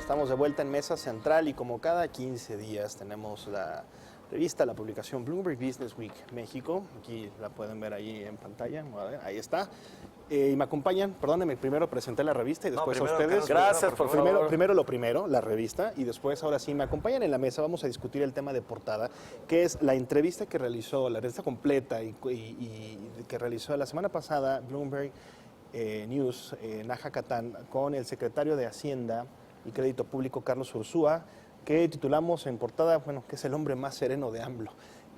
Estamos de vuelta en Mesa Central y como cada 15 días tenemos la revista, la publicación Bloomberg Business Week México. Aquí la pueden ver ahí en pantalla. A ver, ahí está. Y me acompañan, perdónenme, primero presenté la revista y después a ustedes. Gracias, por favor. Primero lo primero, la revista, y después, ahora sí, me acompañan en la mesa. Vamos a discutir el tema de portada, que es la entrevista que realizó, la revista completa y que realizó la semana pasada Bloomberg News, Naja Catán, con el secretario de Hacienda y Crédito Público, Carlos Ursúa, que titulamos en portada, bueno, que es el hombre más sereno de AMLO.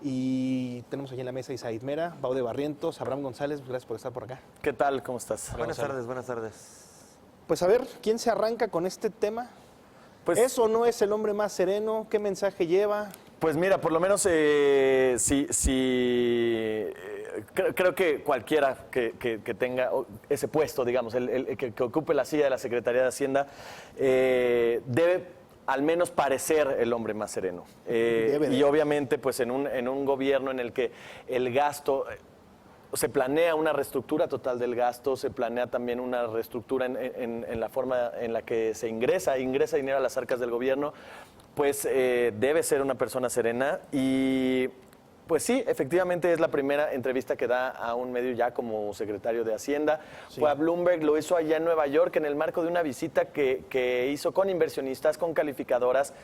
Y tenemos aquí en la mesa a Isaid Mera, Baude Barrientos, Abraham González, gracias por estar por acá. ¿Qué tal? ¿Cómo estás? Buenas tardes, buenas tardes. Pues a ver, ¿quién se arranca con este tema? Pues, ¿Es o no es el hombre más sereno? ¿Qué mensaje lleva? Pues mira, por lo menos creo que cualquiera que tenga ese puesto, digamos, que ocupe la silla de la Secretaría de Hacienda, debe al menos parecer el hombre más sereno. Y obviamente, pues en un gobierno en el que el gasto, se planea una reestructura total del gasto, se planea también una reestructura en la forma en la que se ingresa dinero a las arcas del gobierno, pues debe ser una persona serena. Y pues sí, efectivamente es la primera entrevista que da a un medio ya como secretario de Hacienda. Sí. Fue a Bloomberg, lo hizo allá en Nueva York en el marco de una visita que hizo con inversionistas, con calificadoras,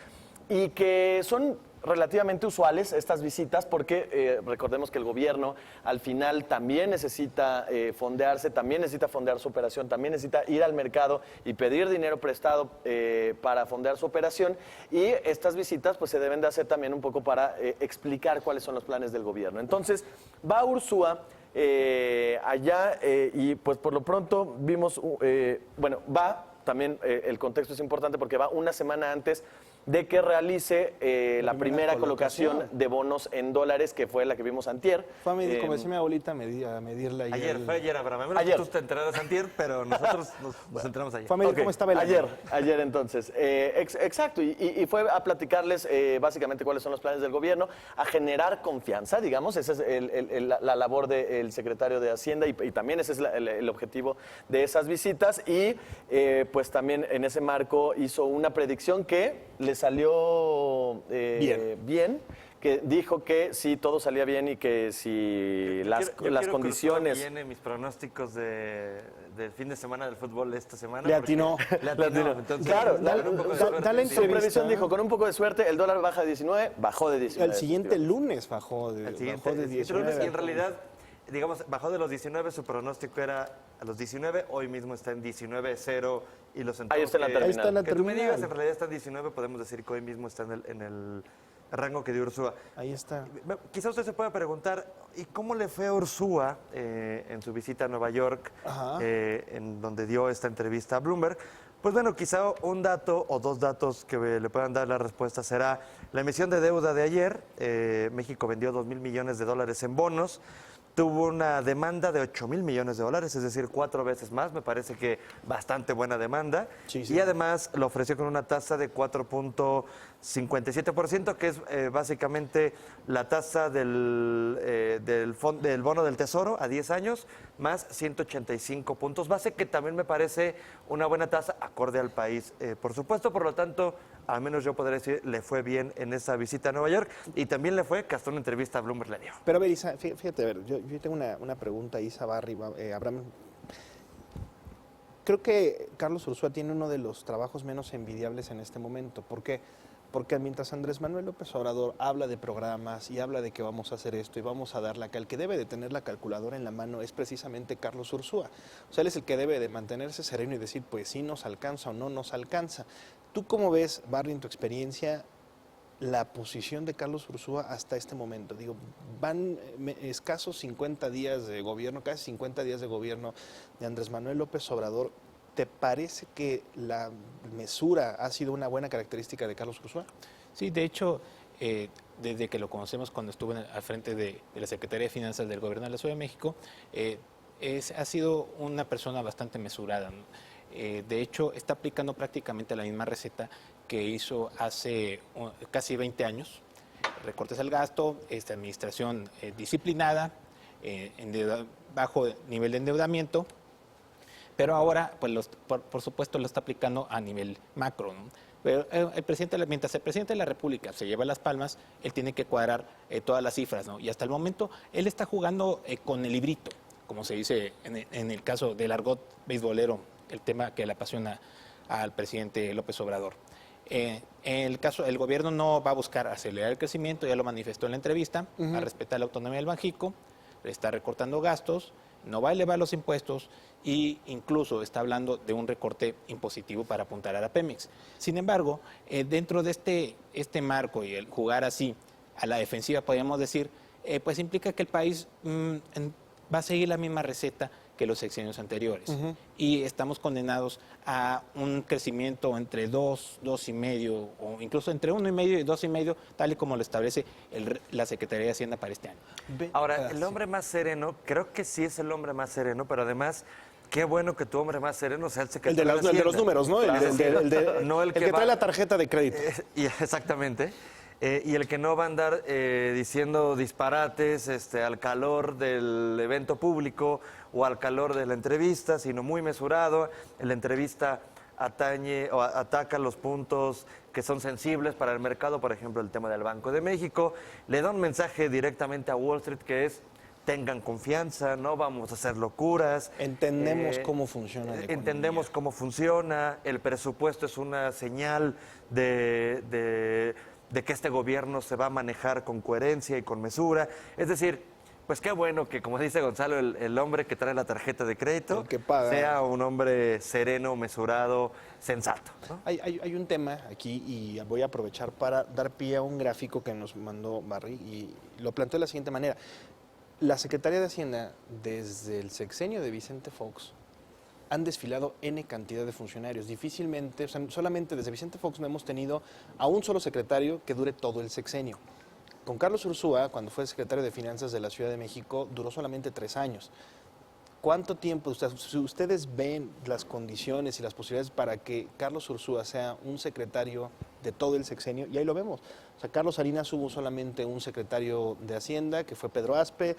y que son relativamente usuales estas visitas porque recordemos que el gobierno al final también necesita fondearse, también necesita fondear su operación, también necesita ir al mercado y pedir dinero prestado para fondear su operación, y estas visitas pues se deben de hacer también un poco para explicar cuáles son los planes del gobierno. Entonces va Ursúa allá y pues por lo pronto vimos, va, también el contexto es importante porque va una semana antes de que realice la primera colocación de bonos en dólares, que fue la que vimos antier. Fue a medir, como decía mi abuelita, a medirla ayer. Fue ayer, Abraham. Ayer. Tú te enteraras antier, pero nosotros nos enteramos ayer. Fue a medir cómo estaba el ayer entonces. Exacto, y fue a platicarles básicamente cuáles son los planes del gobierno, a generar confianza, digamos, esa es la labor del secretario de Hacienda y también ese es el objetivo de esas visitas, y pues también en ese marco hizo una predicción que le salió bien, que dijo que si todo salía bien y que si las condiciones... Viene mis pronósticos del fin de semana del fútbol esta semana. Le atinó. Entonces, claro, da la entrevista. Su previsión dijo, con un poco de suerte, el dólar baja de 19, bajó de 19. El siguiente lunes bajó de 19. Y en realidad, digamos, bajó de los 19, su pronóstico era a los 19, hoy mismo está en 19.0 y los centavos. Ahí está en la terminal. Ahí está en la que tú me terminal. digas, en realidad está en 19, podemos decir que hoy mismo está en el rango que dio Ursúa. Ahí está. Quizá usted se pueda preguntar, ¿y cómo le fue a Ursúa en su visita a Nueva York, en donde dio esta entrevista a Bloomberg? Pues bueno, quizá un dato o dos datos que le puedan dar la respuesta será la emisión de deuda de ayer. México vendió $2,000 millones en bonos. Tuvo una demanda de $8,000 millones, es decir, 4 veces más. Me parece que bastante buena demanda. Sí. Y además lo ofreció con una tasa de 4.57%, que es básicamente la tasa del bono del Tesoro a 10 años, más 185 puntos base, que también me parece una buena tasa acorde al país. Por supuesto, por lo tanto, al menos yo podría decir, le fue bien en esa visita a Nueva York, y también le fue que hasta una entrevista a Bloomberg le dio. Pero a ver, Isa, fíjate, a ver, yo tengo una pregunta, Isa Barri, Abraham. Creo que Carlos Ursúa tiene uno de los trabajos menos envidiables en este momento. ¿Por qué? Porque mientras Andrés Manuel López Obrador habla de programas y habla de que vamos a hacer esto y vamos a dar el que debe de tener la calculadora en la mano es precisamente Carlos Ursúa. O sea, él es el que debe de mantenerse sereno y decir, pues sí nos alcanza o no nos alcanza. ¿Tú cómo ves, Barry, en tu experiencia, la posición de Carlos Ursúa hasta este momento? Digo, van escasos 50 días de gobierno, casi 50 días de gobierno de Andrés Manuel López Obrador. ¿Te parece que la mesura ha sido una buena característica de Carlos Ursúa? Sí, de hecho, desde que lo conocemos cuando estuvo al frente de la Secretaría de Finanzas del Gobierno de la Ciudad de México, ha sido una persona bastante mesurada, ¿no? De hecho, está aplicando prácticamente la misma receta que hizo hace casi 20 años. Recortes al gasto, esta administración disciplinada, bajo nivel de endeudamiento, Pero ahora, pues por supuesto, lo está aplicando a nivel macro, ¿no? Pero mientras el presidente de la República se lleva las palmas, él tiene que cuadrar todas las cifras, ¿no? Y hasta el momento él está jugando con el librito, como se dice en el caso del argot beisbolero, el tema que le apasiona al presidente López Obrador. En el caso, el gobierno no va a buscar acelerar el crecimiento, ya lo manifestó en la entrevista, a respetar la autonomía del Banjico, está recortando gastos, no va a elevar los impuestos e incluso está hablando de un recorte impositivo para apuntalar a Pemex. Sin embargo, dentro de este marco y el jugar así a la defensiva, podríamos decir, pues implica que el país va a seguir la misma receta que los sexenios anteriores. Y estamos condenados a un crecimiento entre 2, 2,5, o incluso entre 1,5 y 2,5, tal y como lo establece la Secretaría de Hacienda para este año. Ahora, el hombre más sereno, creo que sí es el hombre más sereno, pero además, qué bueno que tu hombre más sereno sea el secretario de Hacienda. El de los números, ¿no? No el que trae la tarjeta de crédito. Exactamente. Y el que no va a andar diciendo disparates al calor del evento público o al calor de la entrevista, sino muy mesurado. En la entrevista ataca los puntos que son sensibles para el mercado, por ejemplo, el tema del Banco de México. Le da un mensaje directamente a Wall Street que es: tengan confianza, no vamos a hacer locuras. Entendemos cómo funciona la economía. Entendemos cómo funciona. El presupuesto es una señal de que este gobierno se va a manejar con coherencia y con mesura. Es decir, pues qué bueno que, como dice Gonzalo, el hombre que trae la tarjeta de crédito el que paga, sea un hombre sereno, mesurado, sensato, ¿no? Hay un tema aquí y voy a aprovechar para dar pie a un gráfico que nos mandó Barry y lo planteó de la siguiente manera. La Secretaría de Hacienda, desde el sexenio de Vicente Fox, han desfilado N cantidad de funcionarios. Difícilmente, o sea, solamente desde Vicente Fox no hemos tenido a un solo secretario que dure todo el sexenio. Con Carlos Ursúa, cuando fue secretario de Finanzas de la Ciudad de México, duró solamente 3 años. ¿Cuánto tiempo, si ustedes ven las condiciones y las posibilidades para que Carlos Ursúa sea un secretario de todo el sexenio? Y ahí lo vemos. O sea, Carlos Salinas hubo solamente un secretario de Hacienda, que fue Pedro Aspe.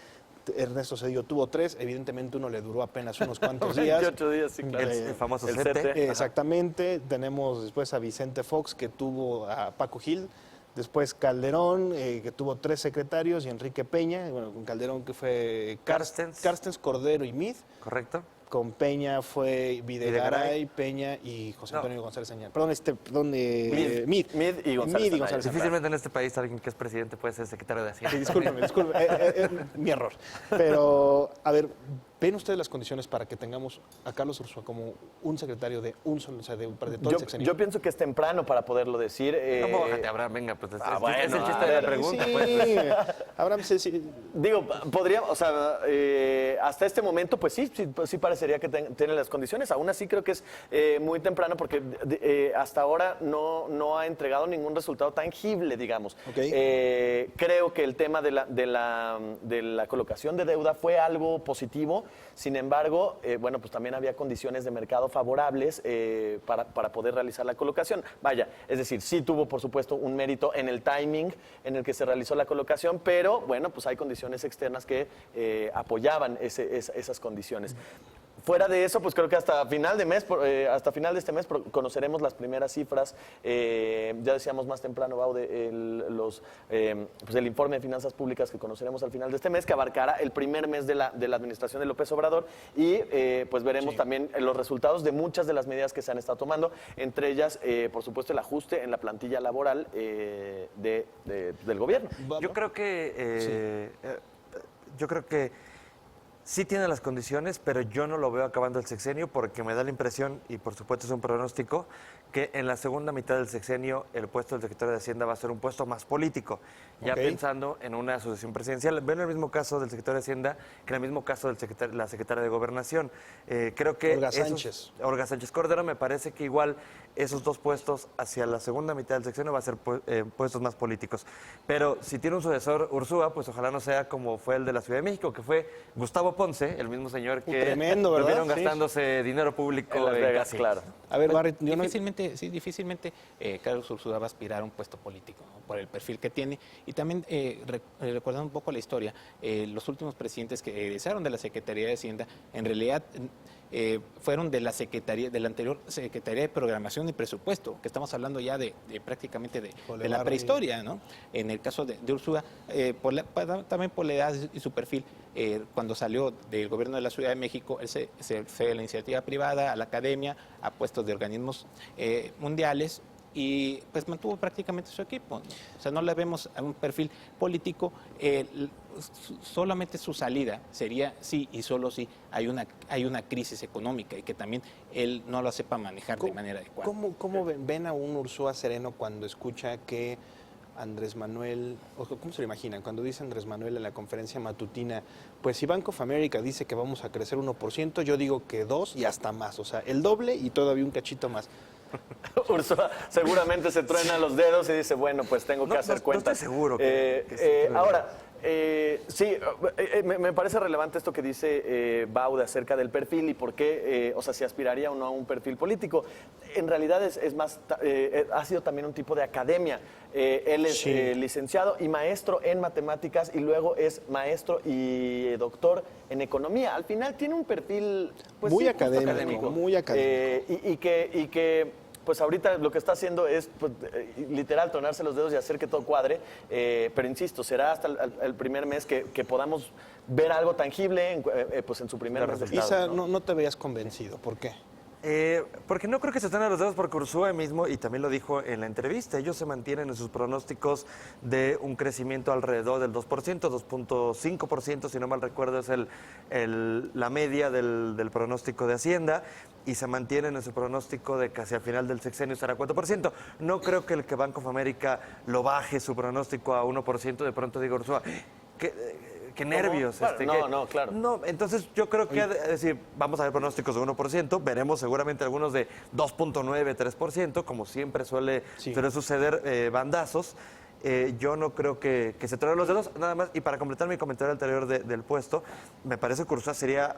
Ernesto Zedillo tuvo 3, evidentemente uno le duró apenas unos cuantos días. 28 días, sí, claro. El famoso el CETE. CETE. Exactamente, tenemos después a Vicente Fox, que tuvo a Paco Gil, después Calderón, que tuvo 3 secretarios, y Enrique Peña, bueno, con Calderón que fue Carstens, Cordero y Mid. Correcto. Con Peña fue Videgaray, Peña y José Antonio González Añán. Perdón, Mid y González Añán. Difícilmente en este país alguien que es presidente puede ser secretario de Hacienda. Sí, discúlpeme, mi error. Pero, a ver, ¿ven ustedes las condiciones para que tengamos a Carlos Ursúa como un secretario de un solo, o sea, de todo el sexenio? Yo pienso que es temprano para poderlo decir. No, bájate, Abraham, venga, pues bueno, es el chiste de la pregunta. Sí, Pues. Abraham, sí. Digo, podría, o sea, hasta este momento, pues sí parecería que tiene las condiciones. Aún así creo que es muy temprano porque hasta ahora no ha entregado ningún resultado tangible, digamos. Okay. Creo que el tema de la colocación de deuda fue algo positivo. Sin embargo, bueno, pues también había condiciones de mercado favorables para poder realizar la colocación. Vaya, es decir, sí tuvo, por supuesto, un mérito en el timing en el que se realizó la colocación, pero bueno, pues hay condiciones externas que apoyaban esas condiciones. Fuera de eso, pues creo que hasta final de este mes conoceremos las primeras cifras. Ya decíamos más temprano, Bau, pues el informe de finanzas públicas que conoceremos al final de este mes, que abarcará el primer mes de la administración de López Obrador, y pues veremos también los resultados de muchas de las medidas que se han estado tomando, entre ellas, por supuesto, el ajuste en la plantilla laboral del gobierno. Yo creo que sí tiene las condiciones, pero yo no lo veo acabando el sexenio porque me da la impresión, y por supuesto es un pronóstico, que en la segunda mitad del sexenio el puesto del secretario de Hacienda va a ser un puesto más político, ya pensando en una sucesión presidencial. Ven el mismo caso del secretario de Hacienda que en el mismo caso de la secretaria de Gobernación. Creo que Olga Sánchez Cordero, me parece que igual esos 2 puestos hacia la segunda mitad del sexenio va a ser puestos más políticos. Pero si tiene un sucesor Ursúa, pues ojalá no sea como fue el de la Ciudad de México, que fue Gustavo Ponce, el mismo señor que tremendo, ¿verdad? vieron gastándose dinero público en Las Vegas, casi. claro. A ver, Barry, difícilmente Carlos Ursúa va a aspirar a un puesto político, ¿no? Por el perfil que tiene. Y también, recordando un poco la historia, los últimos presidentes que egresaron de la Secretaría de Hacienda, en realidad fueron de la Secretaría, de la anterior Secretaría de Programación y Presupuesto, que estamos hablando ya de prácticamente de la prehistoria, ¿no? En el caso de Ursúa, también por la edad y su perfil, cuando salió del gobierno de la Ciudad de México, él se fue a la iniciativa privada, a la academia, a puestos de organismos mundiales, y pues mantuvo prácticamente su equipo, ¿no? O sea, no le vemos a un perfil político. Solamente su salida sería sí y solo si hay una crisis económica y que también él no lo sepa manejar de manera adecuada. ¿Cómo ven a un Ursúa sereno cuando escucha que Andrés Manuel, o cómo se lo imaginan, cuando dice Andrés Manuel en la conferencia matutina, pues si Bank of America dice que vamos a crecer 1%, yo digo que 2 y hasta más, o sea, el doble y todavía un cachito más? Ursúa seguramente se truena los dedos y dice, bueno, pues tengo que hacer cuentas. No estoy seguro ahora, sí, me parece relevante esto que dice Baude acerca del perfil y por qué, o sea, si aspiraría o no a un perfil político. En realidad es más, ha sido también un tipo de academia. Él es licenciado y maestro en matemáticas y luego es maestro y doctor en economía. Al final tiene un perfil pues, muy sí, académico, muy académico. Y que pues ahorita lo que está haciendo es pues, literal tronarse los dedos y hacer que todo cuadre, pero insisto, será hasta el primer mes que podamos ver algo tangible pues en su primer mes de estado, Isa, no te veas convencido, ¿por qué? Porque no creo que se estén a los dedos porque Ursúa mismo, y también lo dijo en la entrevista, ellos se mantienen en sus pronósticos de un crecimiento alrededor del 2%, 2.5%, si no mal recuerdo, es la media del pronóstico de Hacienda, y se mantienen en su pronóstico de que hacia el final del sexenio será 4%. No creo que el que Bank of America lo baje su pronóstico a 1%, de pronto digo, Ursúa, qué nervios. Claro, claro. No, entonces yo creo que, es decir, vamos a ver pronósticos de 1%, veremos seguramente algunos de 2.9, 3%, como siempre suele suceder, bandazos. Yo no creo que se truenen los dedos, nada más. Y para completar mi comentario anterior del puesto, me parece que Ursúa sería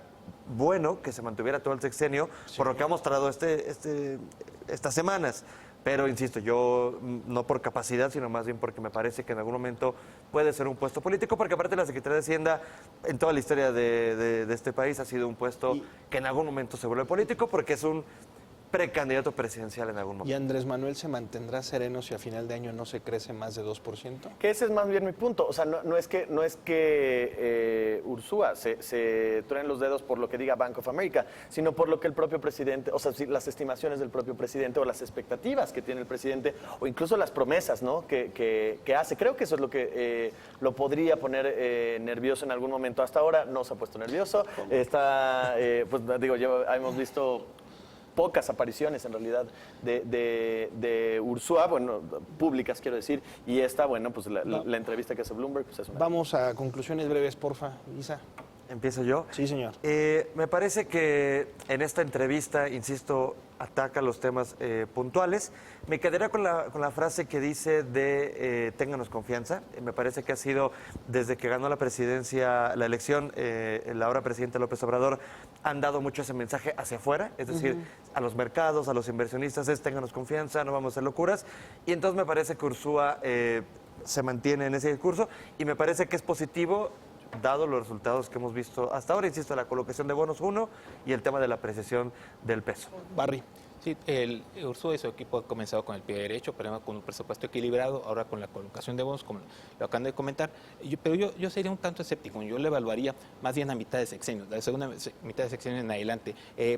bueno que se mantuviera todo el sexenio, por lo que ha mostrado estas semanas. Pero, insisto, yo no por capacidad, sino más bien porque me parece que en algún momento puede ser un puesto político, porque aparte la Secretaría de Hacienda, en toda la historia de este país, ha sido un puesto que en algún momento se vuelve político, porque es un precandidato presidencial en algún momento. ¿Y Andrés Manuel se mantendrá sereno si a final de año no se crece más de 2%? Que ese es más bien mi punto. O sea, no es que Ursúa se truenen los dedos por lo que diga Bank of America, sino por lo que el propio presidente, o sea, las estimaciones del propio presidente o las expectativas que tiene el presidente o incluso las promesas, ¿no? que hace. Creo que eso es lo que lo podría poner nervioso en algún momento. Hasta ahora no se ha puesto nervioso. Está, pues digo, hemos visto pocas apariciones en realidad de Ursúa, bueno, públicas quiero decir, y esta, bueno, pues la entrevista que hace Bloomberg, pues es una... Vamos a conclusiones breves, porfa, Isa. ¿Empiezo yo? Sí, señor. Me parece que en esta entrevista, insisto, ataca los temas puntuales. Me quedaría con la frase que dice de ténganos confianza. Me parece que ha sido, desde que ganó la presidencia, la elección, el ahora presidente López Obrador, han dado mucho ese mensaje hacia afuera, es decir, a los mercados, a los inversionistas, es ténganos confianza, no vamos a hacer locuras. Y entonces me parece que Ursúa se mantiene en ese discurso y me parece que es positivo, dado los resultados que hemos visto hasta ahora, insisto, la colocación de bonos 1 y el tema de la apreciación del peso. Barry. Sí, el Ursúa y su equipo ha comenzado con el pie derecho, pero con un presupuesto equilibrado, ahora con la colocación de bonos, como lo acaban de comentar. Pero yo sería un tanto escéptico, yo le evaluaría más bien a mitad de sexenio, de la segunda mitad de sexenio en adelante.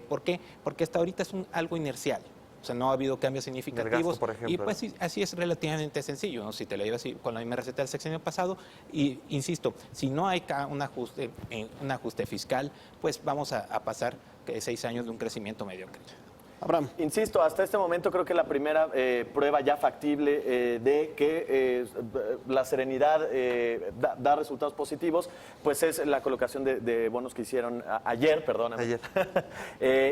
¿Por qué? Porque hasta ahorita es algo inercial. O sea, no ha habido cambios significativos. Gasto, por ejemplo, y pues sí, así es relativamente sencillo, ¿no? Si te la llevas con la misma receta del sexenio pasado, y insisto, si no hay un ajuste fiscal, pues vamos a pasar 6 años de un crecimiento mediocre. Abraham. Insisto, hasta este momento creo que la primera prueba ya factible de que la serenidad da resultados positivos, pues es la colocación de bonos que hicieron ayer, perdóname. Ayer.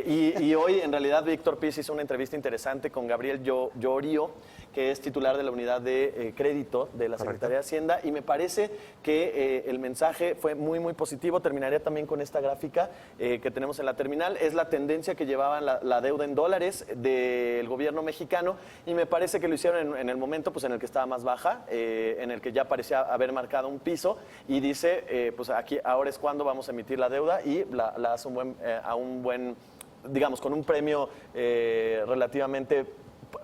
Y hoy, en realidad, Víctor Piz hizo una entrevista interesante con Gabriel Llorio, que es titular de la unidad de crédito de la Secretaría de Hacienda, y me parece que el mensaje fue muy, muy positivo. Terminaría también con esta gráfica que tenemos en la terminal. Es la tendencia que llevaban la deuda en dólares del gobierno mexicano, y me parece que lo hicieron en el momento pues, en el que estaba más baja, en el que ya parecía haber marcado un piso, y dice, pues aquí ahora es cuando vamos a emitir la deuda, y la hace a un buen, digamos, con un premio relativamente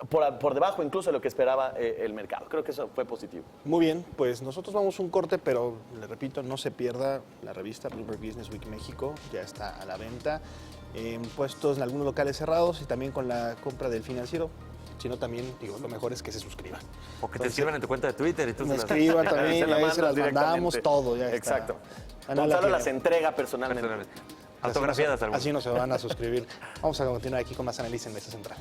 por debajo incluso de lo que esperaba el mercado. Creo que eso fue positivo. Muy bien, pues nosotros vamos un corte, pero le repito, no se pierda la revista Bloomberg Business Week México, ya está a la venta, en puestos en algunos locales cerrados, y también con la compra del financiero. Si no, también, digo, lo mejor es que se suscriban. O que te escriban en tu cuenta de Twitter y tú Me se las- escriban también, Se la ahí se mandas las mandamos directamente. todo, ya está. Exacto. Ana, Gonzalo la las quiero. entrega personalmente. Autografiadas algunas. Así no se van a suscribir. Vamos a continuar aquí con más análisis en Mesa Central.